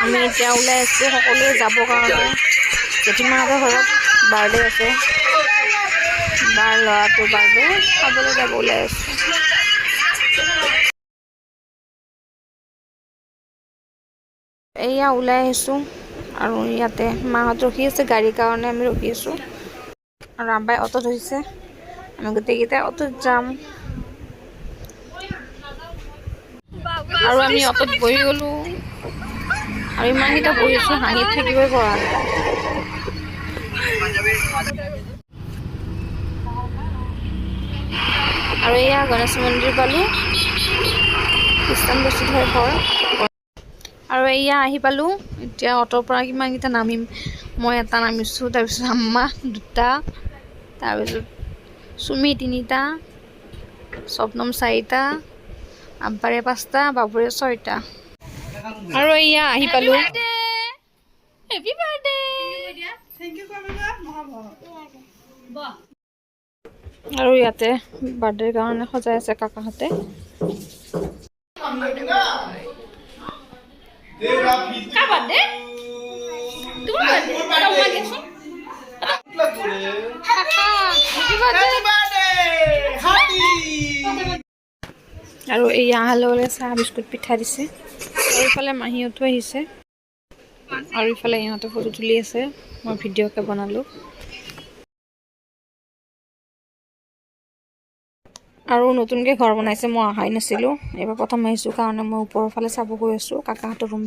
আমি এতিয়া ওলাই আছোঁ সকলোৱে যাবৰ কাৰণে। জেঠীমাহঁতৰ ঘৰত বাৰ্থডে আছে, বাৰ ল'ৰাটোৰ বাৰ্থডে খাবলৈ যাব ওলাই আছোঁ। এয়া ওলাই আহিছোঁ আৰু ইয়াতে মাহঁত ৰখি আছে গাড়ীৰ কাৰণে, আমি ৰখি আছোঁ। আৰু আব্বাই অটোত হৈছে, আমি গোটেইকেইটা অটোত যাম। আৰু আমি অটোত বহি গ'লোঁ আৰু ইমানকেইটা বহি আছোঁ, হাঁহিত থাকিবই পৰা নাই। আৰু এয়া গণেশ মন্দিৰ পালোঁ, খ্ৰীষ্টান বস্তিত হয় ঘৰ। আৰু এয়া আহি পালোঁ, এতিয়া অটোৰ পৰা কিমানকেইটা নামিম। মই এটা নামিছোঁ, তাৰপিছত আম্মা দুটা, তাৰপিছত চুমি তিনিটা, স্বপ্নম চাৰিটা, আব্বাৰে 5টা, বাবুৰে 6টা। আৰু এয়া আহি পালোঁ। Happy birthday. আৰু ইয়াতে বাৰ্থডেৰ কাৰণে সজাই আছে কাকাহঁতে। আৰু এয়া অহাৰ লগে চাহ বিস্কুট পিঠা দিছে। আৰু ইফালে মাহীহঁতো আহিছে আৰু ইফালে ইহঁতে ফটো তুলি আছে, মই ভিডিঅ'কে বনালোঁ। আৰু নতুনকৈ ঘৰ বনাইছে, মই অহাই নাছিলোঁ, এইবাৰ প্ৰথম আহিছোঁ কাৰণে মই ওপৰৰ ফালে চাব গৈ আছোঁ কাকাহঁতৰ ৰুম।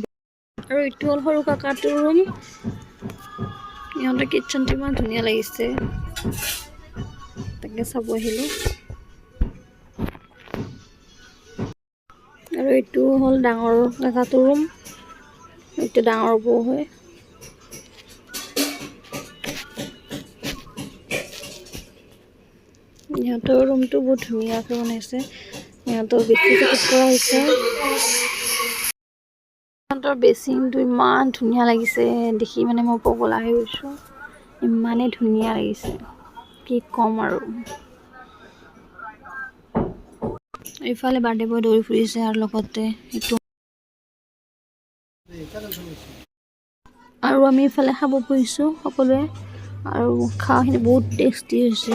আৰু এইটো হ'ল সৰু কাকাটোৰ ৰুম। ইহঁতৰ কিটচেনটো ইমান ধুনীয়া লাগিছে, তাকে চাব আহিলোঁ। আৰু এইটো হ'ল ডাঙৰ কাকাটোৰ ৰুম, এইটো ডাঙৰ বৌ হয়। ইহঁতৰ ৰুমটো বহুত ধুনীয়াকৈ বনাইছে, ইহঁতৰ বেডশ্বীট ঠিক কৰা হৈছে। ইহঁতৰ বেচিনটো ইমান ধুনীয়া লাগিছে, দেখি মানে মই পগলা হৈ গৈছোঁ, ইমানেই ধুনীয়া লাগিছে কি ক'ম আৰু। এইফালে বাৰ্থডে বয় দৌৰি ফুৰিছে আৰু লগতে এইটো। আৰু আমি এইফালে খাব বহিছোঁ সকলোৱে, আৰু খাৱাখিনি বহুত টেষ্টি হৈছে।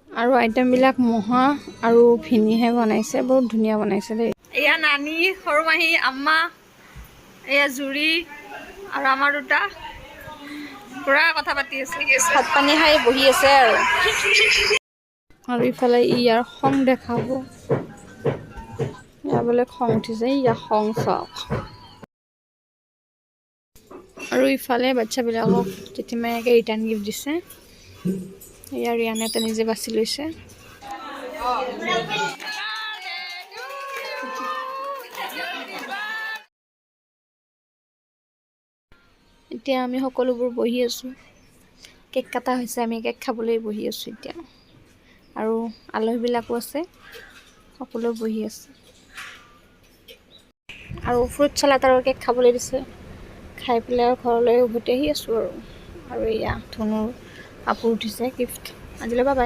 আৰু আইটেমবিলাক মহা আৰু ভিনিহে বনাইছে, বহুত ধুনীয়া বনাইছে দেই। এয়া নানি, সৰু মাহী, আম্মা, এয়া জুৰি আৰু আমাৰ দুটা পুৰা কথা পাতি আছে, ভাত পানী খাই বহি আছে আৰু। আৰু ইফালে ইয়াৰ খং দেখাব, ইয়াৰ বোলে খং উঠিছে, ইয়াৰ খং চাওক। আৰু ইফালে বাচ্ছাবিলাকক জেঠীমায়েকে ৰিটাৰ্ণ গিফ্ট দিছে, ইয়াৰ ৰিয়ানেতে নিজে বাছি লৈছে। এতিয়া আমি সকলোবোৰ বহি আছোঁ, কেক কটা হৈছে, আমি কেক খাবলৈ বহি আছোঁ এতিয়া। আৰু আলহীবিলাকো আছে, সকলো বহি আছে। আৰু ফ্ৰুট চালাড আৰু কেক খাবলৈ দিছে, খাই পেলাই আৰু ঘৰলৈ উভতি আহি আছোঁ আৰু। আৰু এয়া ধনুৰ কাপোৰ উঠিছে গিফ্ট, আজিলৈ বাই বাই।